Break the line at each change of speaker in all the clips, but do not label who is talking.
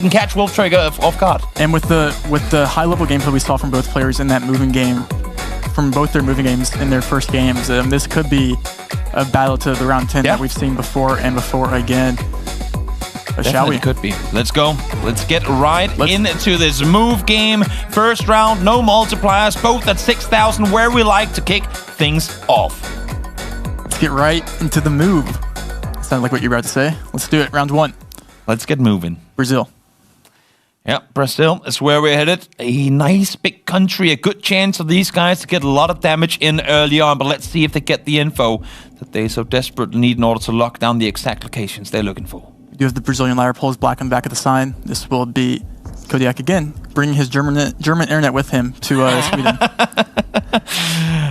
can catch Wolftrekker off guard.
And with the high-level gameplay we saw from both players in that moving game, from both their moving games in their first games, this could be a battle to the round 10 that we've seen before and before again. Shall we?
Could be. Let's go. Let's get into this move game. First round, no multipliers, both at 6,000, where we like to kick things off.
Let's get right into the move. Sounds like what you were about to say. Let's do it. Round 1.
Let's get moving.
Brazil.
Yep, Brazil is where we're headed. A nice big country, a good chance for these guys to get a lot of damage in early on, but let's see if they get the info that they so desperately need in order to lock down the exact locations they're looking for.
You have the Brazilian ladder poles black on the back of the sign. This will be Kodiak again, bringing his German internet with him to Sweden.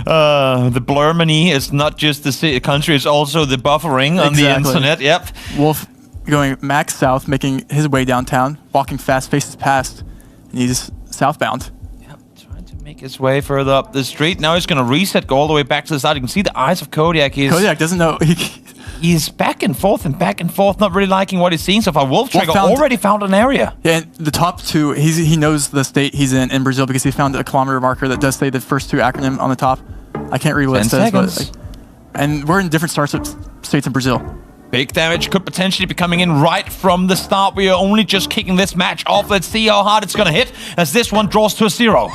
The Blurmany is not just the country, it's also the buffering on the internet. Yep.
Wolf going max south, making his way downtown, walking fast, faces past, and he's southbound.
Yep, trying to make his way further up the street. Now he's going to reset, go all the way back to the side. You can see the eyes of Kodiak.
Kodiak doesn't know.
He's back and forth, not really liking what he's seeing so far. Wolftrekker already found an area.
Yeah, and the top two, he knows the state he's in Brazil because he found a kilometer marker that does say the first two acronym on the top. I can't read what it says. But, and we're in different states in Brazil.
Big damage could potentially be coming in right from the start. We are only just kicking this match off. Let's see how hard it's going to hit as this one draws to a 0.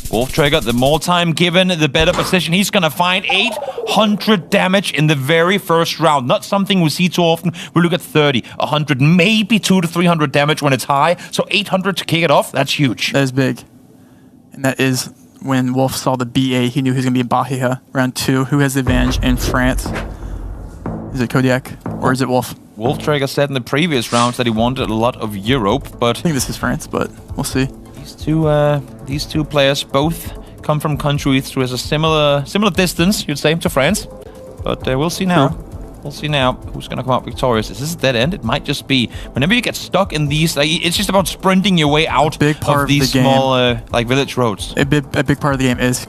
Wolftrekker, the more time given, the better position. He's going to find 800 damage in the very first round. Not something we see too often. We look at 30, 100, maybe 200 to 300 damage when it's high. So 800 to kick it off, that's huge.
That is big. And that is when Wolf saw the BA, he knew he was going to be in Bahia. Round 2, who has the advantage in France? Is it Kodiak or is it Wolf?
Wolftrekker said in the previous rounds that he wanted a lot of Europe, but
I think this is France, but we'll see.
These two players both come from countries with a similar distance, you'd say, to France. But we'll see now. Sure. We'll see now who's going to come out victorious. Is this a dead end? It might just be. Whenever you get stuck in these, it's just about sprinting your way out of these small village roads.
A big part of the game is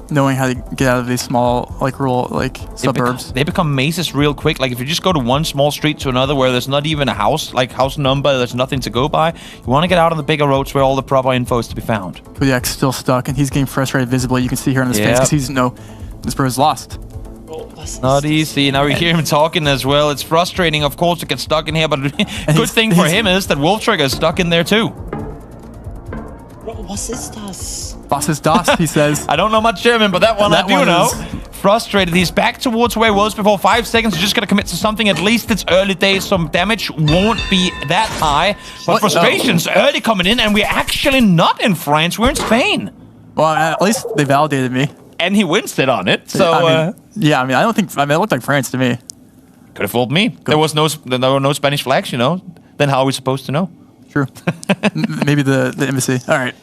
knowing how to get out of these small rural suburbs.
They become mazes real quick. Like if you just go to one small street to another where there's not even a house, house number, there's nothing to go by. You want to get out on the bigger roads where all the proper info is to be found.
Kodiak's still stuck and he's getting frustrated visibly. You can see here on his face because this bro's lost.
Not easy. Now we hear him talking as well. It's frustrating, of course, to get stuck in here, but good thing for him is that Wolftrekker is stuck in there too.
Was ist das?
Was ist das, he says.
I don't know much German, but that one I do know. Frustrated. He's back towards where he was before. 5 seconds. He's just going to commit to something. At least it's early days. Some damage won't be that high. But frustration's early coming in, and we're actually not in France. We're in Spain.
Well, at least they validated me.
And he winced it on it. So,
I don't think. It looked like France to me.
Could have fooled me. There were no Spanish flags, Then how are we supposed to know?
True. Maybe the embassy. All right.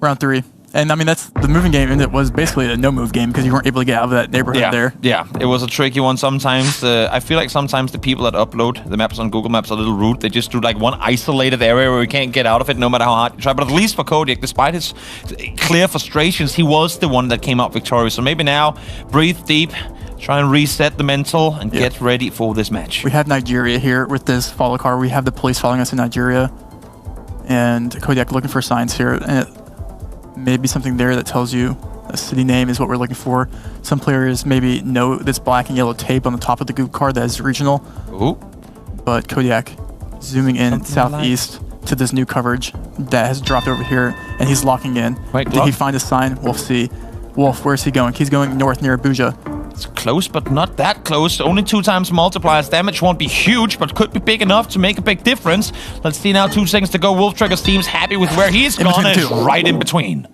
Round 3. And that's the moving game, and it was basically a no-move game because you weren't able to get out of that neighborhood there.
Yeah, it was a tricky one sometimes. I feel like sometimes the people that upload the maps on Google Maps are a little rude. They just do one isolated area where we can't get out of it no matter how hard you try. But at least for Kodiak, despite his clear frustrations, he was the one that came out victorious. So maybe now, breathe deep, try and reset the mental, and get ready for this match.
We have Nigeria here with this follow car. We have the police following us in Nigeria. And Kodiak looking for signs here. And maybe something there that tells you a city name is what we're looking for. Some players maybe know this black and yellow tape on the top of the Google card that is regional.
Ooh.
But Kodiak zooming in southeast to this new coverage that has dropped over here, and he's locking in. Did he find a sign? We'll see. Wolf, where's he going? He's going north near Abuja.
It's close, but not that close. Only 2 times multipliers. Damage won't be huge, but could be big enough to make a big difference. Let's see now. 2 seconds to go. Wolftrekker's team's happy with where he's gone. And right in between.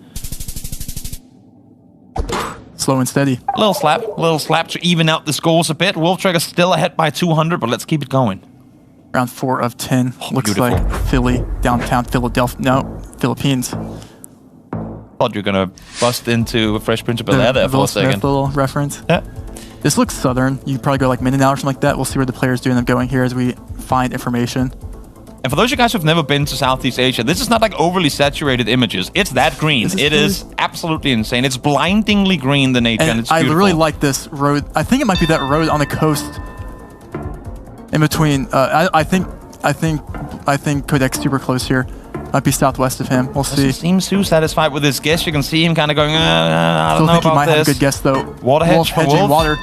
Slow and steady.
A little slap to even out the scores a bit. Wolftrekker's still ahead by 200, but let's keep it going.
Round 4 of 10. Looks like Philly, downtown Philadelphia. No, Philippines.
Thought you were gonna bust into a Fresh Prince of Bel-Air there for a second.
Smith little reference.
Yeah.
This looks southern. You could probably go Mindanao or something like that. We'll see where the players do end up going here as we find information.
And for those of you guys who've never been to Southeast Asia, this is not overly saturated images. It's that green. It is absolutely insane. It's blindingly green, the nature, and it's beautiful.
I really like this road. I think it might be that road on the coast In between, I think Kodiak's super close here. Might be southwest of him. We'll see.
He seems too satisfied with his guess. You can see him kind of going, I don't know about
he might
this.
have a good guess though.
Water hedge for Wolf.
Water.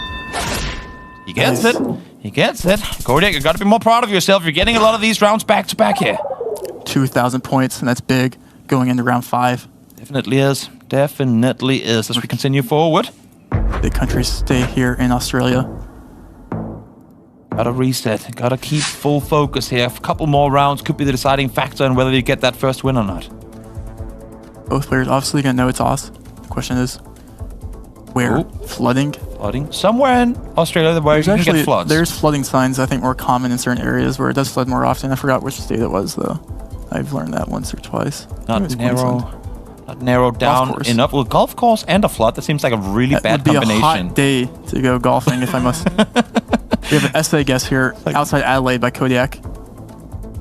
He gets it. He gets it. Kodiak, you got to be more proud of yourself. You're getting a lot of these rounds back to back here.
2,000 points, and that's big going into round 5.
Definitely is. Definitely is. As we continue forward.
Big countries stay here in Australia.
Gotta reset. Gotta keep full focus here. A couple more rounds could be the deciding factor on whether you get that first win or not.
Both players obviously gonna know it's Oz. The question is, where?
Ooh.
Flooding?
Flooding. Somewhere in Australia where you can get floods.
There's flooding signs, I think, more common in certain areas where it does flood more often. I forgot which state it was, though. I've learned that once or twice.
Not narrowed down enough. Well, golf course and a flood, that seems like a really bad combination.
It would be a hot day to go golfing, if I must. We have an essay guess here, outside Adelaide by Kodiak.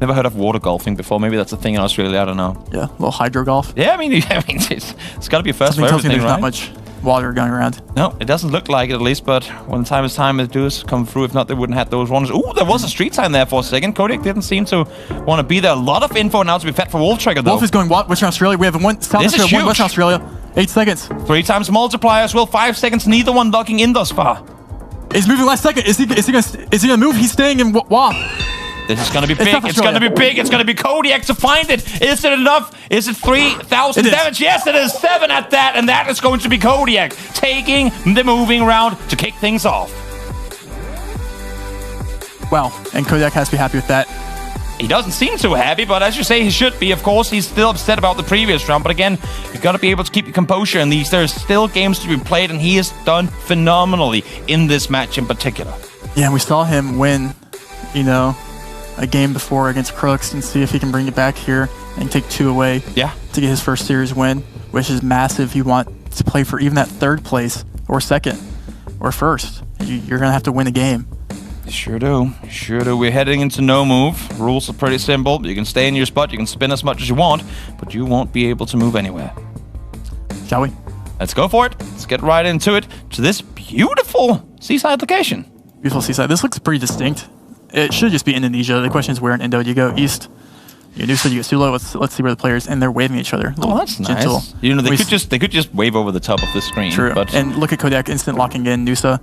Never heard of water golfing before. Maybe that's a thing in Australia. I don't know.
Yeah, a little hydro golf.
Yeah, I mean it's got to be a first for
tells me
everything,
there's
right?
not much water going around.
No, it doesn't look like it at least, but when time is time, it does come through. If not, they wouldn't have those ones. Ooh, there was a street sign there for a second. Kodiak didn't seem to want to be there. A lot of info now to be fed for Wolftrekker, though.
Wolf is going Western Australia. We have one South Australia, one Western Australia. 8 seconds.
3 times multiplier as well. 5 seconds. Neither one locking in thus far.
He's moving last second. Is he gonna move? He's staying in Wah.
This is gonna be big. It's gonna be big. It's gonna be Kodiak to find it. Is it enough? Is it 3,000 damage? Yes, it is 7 at that, and that is going to be Kodiak taking the moving round to kick things off.
Wow, and Kodiak has to be happy with that.
He doesn't seem too happy, but as you say, he should be. Of course, he's still upset about the previous round. But again, you've got to be able to keep your composure in these. There's still games to be played, and he has done phenomenally in this match in particular.
Yeah, and we saw him win, a game before against Crooks, and see if he can bring it back here and take 2 away.
Yeah.
To get his first series win, which is massive. You want to play for even that 3rd place, or 2nd, or 1st. You're going to have to win a game.
Sure do. Sure do. We're heading into no move. Rules are pretty simple. You can stay in your spot. You can spin as much as you want, but you won't be able to move anywhere.
Shall we?
Let's go for it. Let's get right into it. To this beautiful seaside location.
Beautiful seaside. This looks pretty distinct. It should just be Indonesia. The question is where in Indo do you go? East. You do so you get Sulu. Let's see where the players, and they're waving at each other.
Oh, that's gentle. Nice. They could just wave over the top of the screen.
True.
But
and look at Kodiak instant locking in Nusa,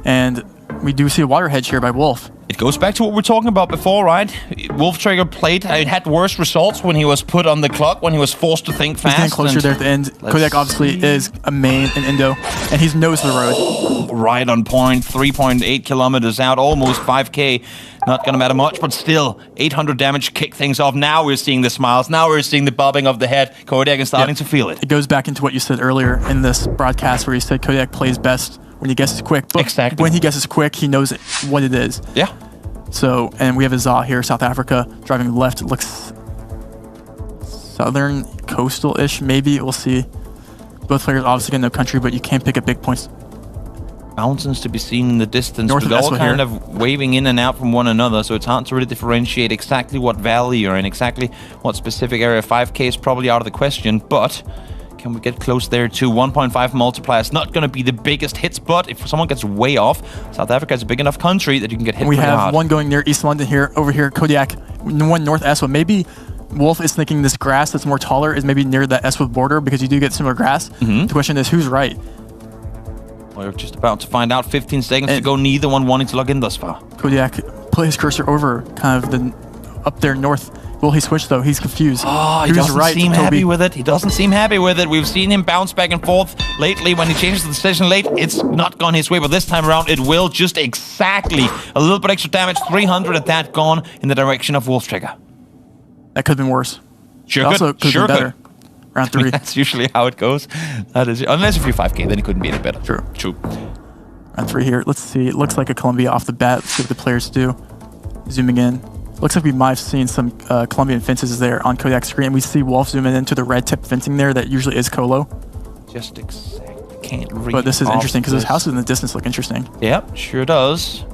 and we do see a water hedge here by Wolf.
It goes back to what we were talking about before, right? Wolftrekker played. It had worse results when he was put on the clock, when he was forced to think fast.
He's getting closer there at the end. Kodiak obviously is a main in Indo, and he's nose of the road.
Right on point. 3.8 kilometers out, almost 5K. Not going to matter much, but still, 800 damage, kick things off. Now we're seeing the smiles. Now we're seeing the bobbing of the head. Kodiak is starting to feel it.
It goes back into what you said earlier in this broadcast where you said Kodiak plays best when he guesses quick. But
exactly.
When he guesses quick, he knows what it is.
Yeah.
So, and we have a Za here, South Africa, driving left. It looks southern, coastal-ish, maybe. We'll see. Both players obviously get no country, but you can't pick up big points.
Mountains to be seen in the distance,
North
but
of
all
Eswa
kind
here.
of waving in and out from one another, so it's hard to really differentiate exactly what valley you're in, exactly what specific area. 5K is probably out of the question, but can we get close there too? 1.5 multiplier is not going to be the biggest hits, but if someone gets way off, South Africa is a big enough country that you can get hit pretty hard.
We have one going near East London here, over here, Kodiak, one north Eswa. Maybe Wolf is thinking this grass that's more taller is maybe near the Eswa border because you do get similar grass. The question is, who's right?
We're just about to find out. 15 seconds to go. Neither one wanting to log in thus far.
Kodiak put his cursor over kind of the up there north. Will he switch though? He's confused.
Oh, he doesn't seem happy with it. He doesn't seem happy with it. We've seen him bounce back and forth lately. When he changes the decision late, it's not gone his way. But this time around, it will. Just exactly. A little bit extra damage. 300 at that, gone in the direction of Wolftrekker.
That could have been worse.
Sure
also could have been better. Round 3.
I mean, that's usually how it goes. That is, unless if you're 5K, then it couldn't be any better.
True. Round 3 here. Let's see. It looks like a Colombia off the bat. Let's see what the players do. Zooming in. Looks like we might have seen some Colombian fences there on Kodiak's screen. We see Wolf zooming into the red tip fencing there that usually is Colo.
Just exactly. Can't read.
But this is interesting because those houses in the distance look interesting.
Yep, sure does.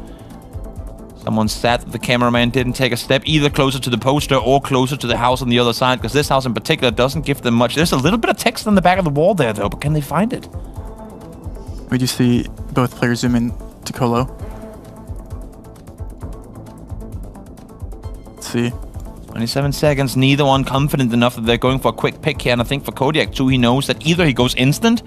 Someone sad that the cameraman didn't take a step either closer to the poster or closer to the house on the other side, because this house in particular doesn't give them much. There's a little bit of text on the back of the wall there, though, but can they find it?
We do see both players zoom in to Colo. Let's see.
27 seconds. Neither one confident enough that they're going for a quick pick here. And I think for Kodiak too, he knows that either he goes instant,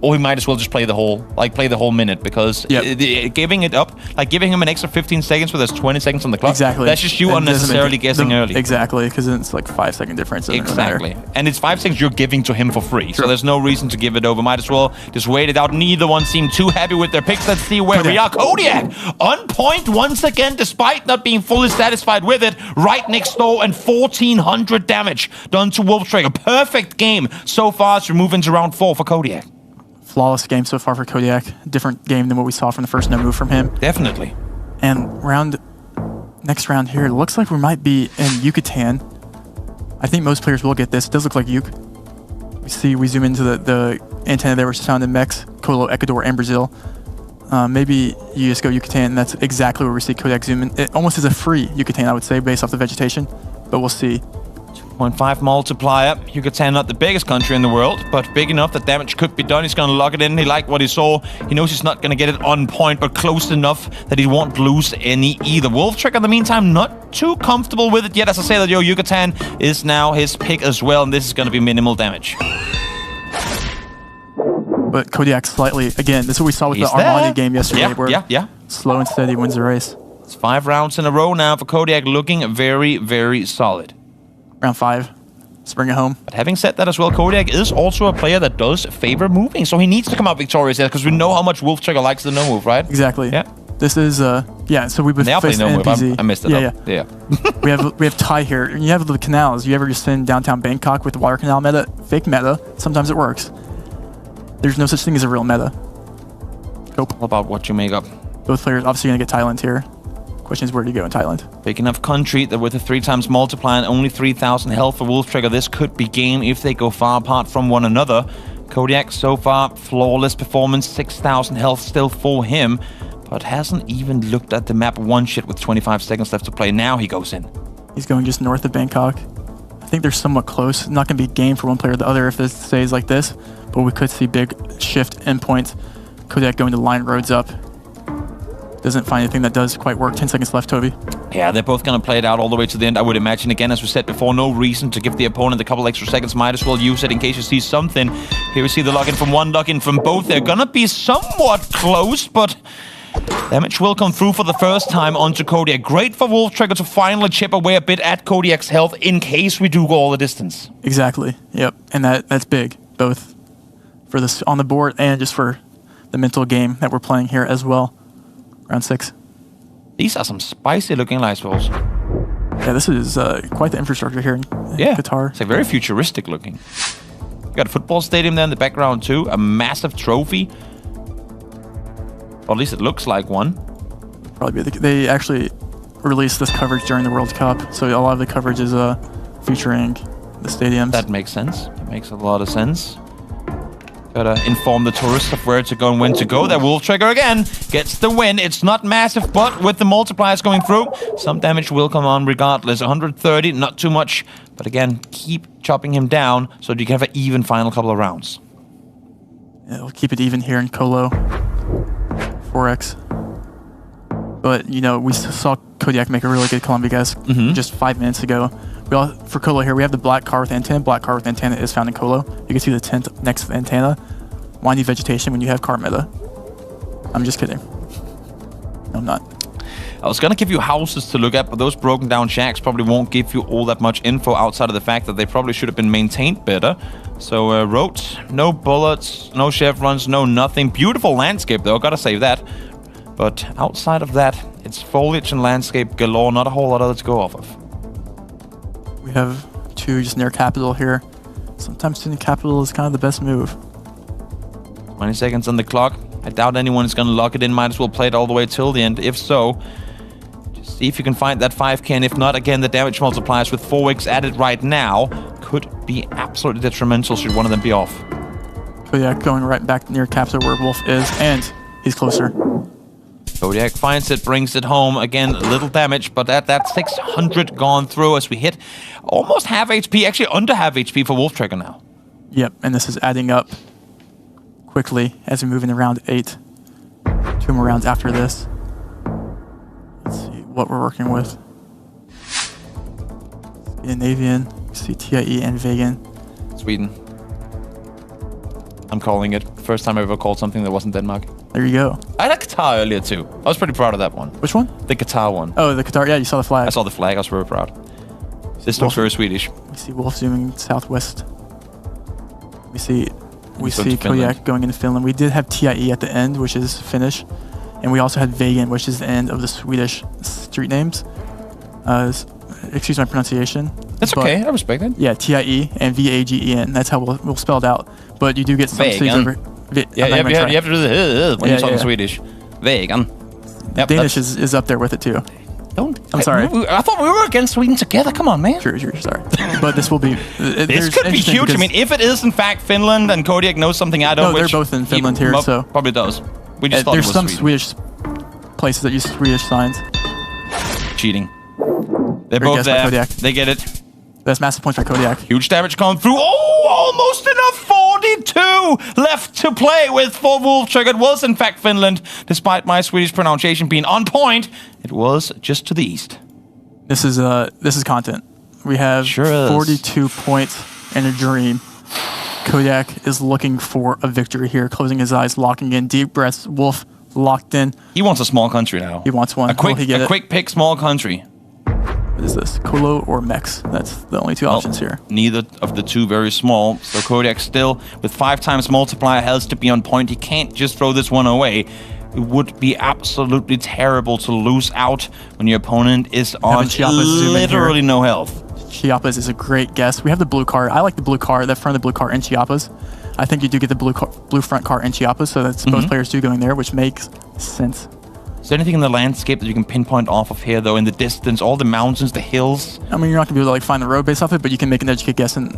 or he might as well just play the whole minute, because giving it up, like giving him an extra 15 seconds where there's 20 seconds on the clock.
Exactly.
That's just you unnecessarily guessing early.
Exactly, because it's like 5 second difference.
Exactly. And it's 5 seconds you're giving to him for free. So there's no reason to give it over. Might as well just wait it out. Neither one seemed too happy with their picks. Let's see where we are. Kodiak on point once again, despite not being fully satisfied with it. Right next door, and 1400 damage done to Wolftrekker. Perfect game so far as we move into round 4 for Kodiak.
Flawless game so far for Kodiak. Different game than what we saw from the first no move from him.
Definitely.
And next round here, looks like we might be in Yucatan. I think most players will get this. It does look like Yuke. We zoom into the antenna there, which is found in Mex, Colo, Ecuador, and Brazil. Maybe you just go Yucatan, and that's exactly where we see Kodiak zoom in. It almost is a free Yucatan, I would say, based off the vegetation, but we'll see.
0.5 multiplier. Yucatan, not the biggest country in the world, but big enough that damage could be done. He's going to lock it in. He liked what he saw. He knows he's not going to get it on point, but close enough that he won't lose any either. Wolftrekker, in the meantime, not too comfortable with it yet. As I say that, Yucatan is now his pick as well, and this is going to be minimal damage.
But Kodiak slightly, again, this is what we saw with the Armani game yesterday, where slow and steady wins the race.
It's 5 rounds in a row now for Kodiak, looking very, very solid.
Round 5. Let's bring it home.
But having said that as well, Kodiak is also a player that does favor moving, so he needs to come out victorious here, because we know how much Wolftrekker likes the no move, right?
Exactly.
Yeah.
This is so we've been facing
no
NPZ.
move. I messed it up. Yeah.
we have Thai here. And you have the canals. You ever just in downtown Bangkok with the water canal meta? Fake meta. Sometimes it works. There's no such thing as a real meta. Nope.
All about what you make up.
Both players obviously going to get Thailand here. Question is, where do you go in Thailand?
Big enough country that with a 3 times multiplier and only 3,000 health for Wolftrekker, this could be game if they go far apart from one another. Kodiak, so far, flawless performance, 6,000 health still for him, but hasn't even looked at the map one shit with 25 seconds left to play. Now he goes in.
He's going just north of Bangkok. I think they're somewhat close. Not going to be game for one player or the other if this stays like this, but we could see big shift endpoint. Kodiak going to line roads up. Doesn't find anything that does quite work. 10 seconds left, Toby.
Yeah, they're both going to play it out all the way to the end, I would imagine. Again, as we said before, no reason to give the opponent a couple extra seconds. Might as well use it in case you see something. Here we see the lock-in from one, lock-in from both. They're going to be somewhat close, but damage will come through for the first time onto Kodiak. Great for Wolftrekker to finally chip away a bit at Kodiak's health in case we do go all the distance.
Exactly. Yep. And that's big, both for this on the board and just for the mental game that we're playing here as well. Round 6.
These are some spicy looking light balls.
Yeah, this is quite the infrastructure here in Qatar.
It's like very futuristic looking. You got a football stadium there in the background too. A massive trophy. Or at least it looks like one.
Probably they actually released this coverage during the World Cup, so a lot of the coverage is featuring the stadiums.
That makes sense. That makes a lot of sense. Gotta inform the tourists of where to go and when to go. That Wolftrekker again gets the win. It's not massive, but with the multipliers going through, some damage will come on regardless. 130, not too much. But again, keep chopping him down so that you can have an even final couple of rounds.
Yeah, we'll keep it even here in Colo. 4x. But, we saw Kodiak make a really good Columbia guess just 5 minutes ago. For Colo here, we have the black car with antenna. Black car with antenna is found in Colo. You can see the tent next to the antenna. Windy vegetation when you have car meta. I'm just kidding. No, I'm not.
I was going to give you houses to look at, but those broken down shacks probably won't give you all that much info outside of the fact that they probably should have been maintained better. So, roads, no bullets, no chevrons, no nothing. Beautiful landscape, though, gotta say that. But outside of that, it's foliage and landscape galore, not a whole lot other to go off of.
We have 2 just near capital here. Sometimes in the capital is kind of the best move.
20 seconds on the clock. I doubt anyone is going to lock it in. Might as well play it all the way till the end. If so, just see if you can find that 5k. And if not, again, the damage multipliers with 4x added right now could be absolutely detrimental should one of them be off.
Kodiak going right back near capital where Wolf is, and he's closer.
Kodiak finds it, brings it home. Again, little damage, but that 600 gone through as we hit almost half HP, actually under half HP for Wolftrekker now.
Yep, and this is adding up quickly as we move into round 8. 2 more rounds after this. Let's see what we're working with. Scandinavian. You see TIE and Vegan.
Sweden. I'm calling it. First time I ever called something that wasn't Denmark.
There you go.
I had Qatar earlier too. I was pretty proud of that one.
Which one?
The Qatar one.
Oh, the Qatar. Yeah, you saw the flag.
I saw the flag. I was very proud. This looks very Swedish.
We see Wolf zooming southwest. We see
Finland.
Kodiak going into Finland. We did have TIE at the end, which is Finnish, and we also had Vegan, which is the end of the Swedish street names. Excuse my pronunciation.
That's okay. I respect it.
Yeah, TIE and VAGEN. That's how we'll spell it out. But you do get some cities over.
Yeah, you have to do the when you're talking Swedish. Vegan. Yep,
Danish is up there with it too. I'm sorry.
I thought we were against Sweden together. Come on, man.
Sure, sorry. But this will be...
This could be huge. I mean, if it is in fact Finland and Kodiak knows something I don't...
No, they're both in Finland here, so...
Probably does. We just thought
there's
it was
some
Swedish
places that use Swedish signs.
Cheating. They're both there. They get it.
That's massive points for Kodiak.
Huge damage coming through. Oh, almost enough. 42 left to play with for Wolftrekker. It was, in fact, Finland. Despite my Swedish pronunciation being on point, it was just to the east.
This is content. We have 42 points and a dream. Kodiak is looking for a victory here, closing his eyes, locking in, deep breaths. Wolf locked in.
He wants a small country now.
He wants one.
A quick pick, small country.
What is this? Kolo or Mex? That's the only two options here.
Neither of the two very small. So Kodiak still, with 5 times multiplier, has to be on point. He can't just throw this one away. It would be absolutely terrible to lose out when your opponent is on literally no health.
Chiapas is a great guess. We have the blue car. I like the blue car, the front of the blue car in Chiapas. I think you do get the blue front car in Chiapas, so that's both players do going there, which makes sense.
Is there anything in the landscape that you can pinpoint off of here, though, in the distance? All the mountains, the hills?
I mean, you're not going to be able to find the road based off it, but you can make an educated guess in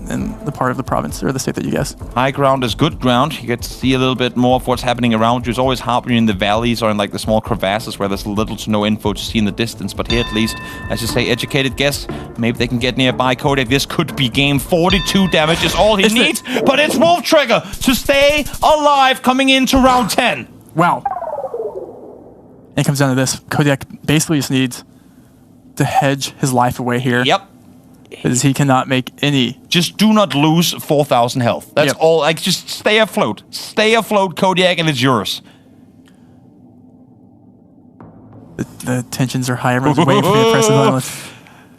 the part of the province or the state that you guess.
High ground is good ground. You get to see a little bit more of what's happening around you. It's always hard when you're in the valleys or in like the small crevasses where there's little to no info to see in the distance. But here, at least, as you say, educated guess. Maybe they can get nearby Kodiak. This could be game. 42 damage is all he needs. But it's Wolftrekker to stay alive coming into round 10.
Wow. And it comes down to this. Kodiak basically just needs to hedge his life away here.
Yep.
Because he cannot make any.
Just do not lose 4,000 health. That's all. Like, just stay afloat. Stay afloat, Kodiak, and it's yours.
The tensions are high. Everyone's waiting for me to press the button.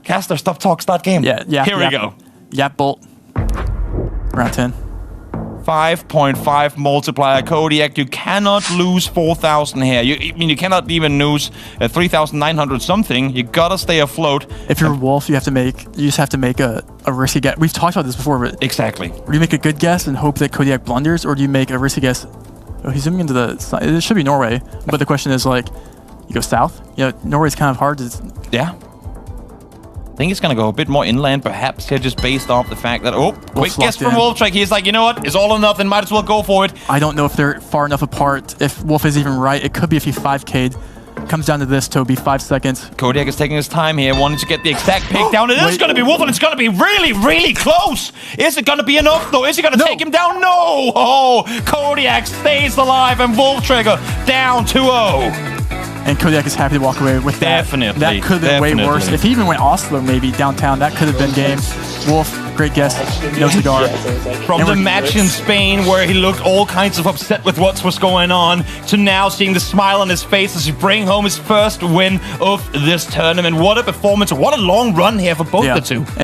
Caster, stop talk, start game.
Yeah.
Here we go.
Yap bolt. Round 10.
5.5 multiplier. Kodiak, you cannot lose 4,000 here. You cannot even lose 3,900 something. You gotta stay afloat.
If you're a Wolf, you just have to make a risky guess. We've talked about this before, but
exactly.
Do you make a good guess and hope that Kodiak blunders, or do you make a risky guess? Oh, he's zooming into the side. It should be Norway, but the question is like, you go south. Yeah, Norway's kind of hard to.
Yeah. I think it's going to go a bit more inland, perhaps, here, just based off the fact that, quick guess from Wolftrekker. He's like, you know what? It's all or nothing. Might as well go for it.
I don't know if they're far enough apart. If Wolf is even right, it could be if he 5K'd. Comes down to this, Toby, 5 seconds.
Kodiak is taking his time here, wanting to get the exact pick down. It is going to be Wolf, and it's going to be really, really close. Is it going to be enough, though? Is he going to take him down? No! Oh, Kodiak stays alive, and Wolftrekker down 2-0.
And Kodiak is happy to walk away with that.
Definitely.
That could have been way worse. If he even went Oslo, maybe downtown, that could have been game. Wolf, great guess. No cigar.
From the match in Spain where he looked all kinds of upset with what was going on, to now seeing the smile on his face as he bring home his first win of this tournament. What a performance. What a long run here for both the two.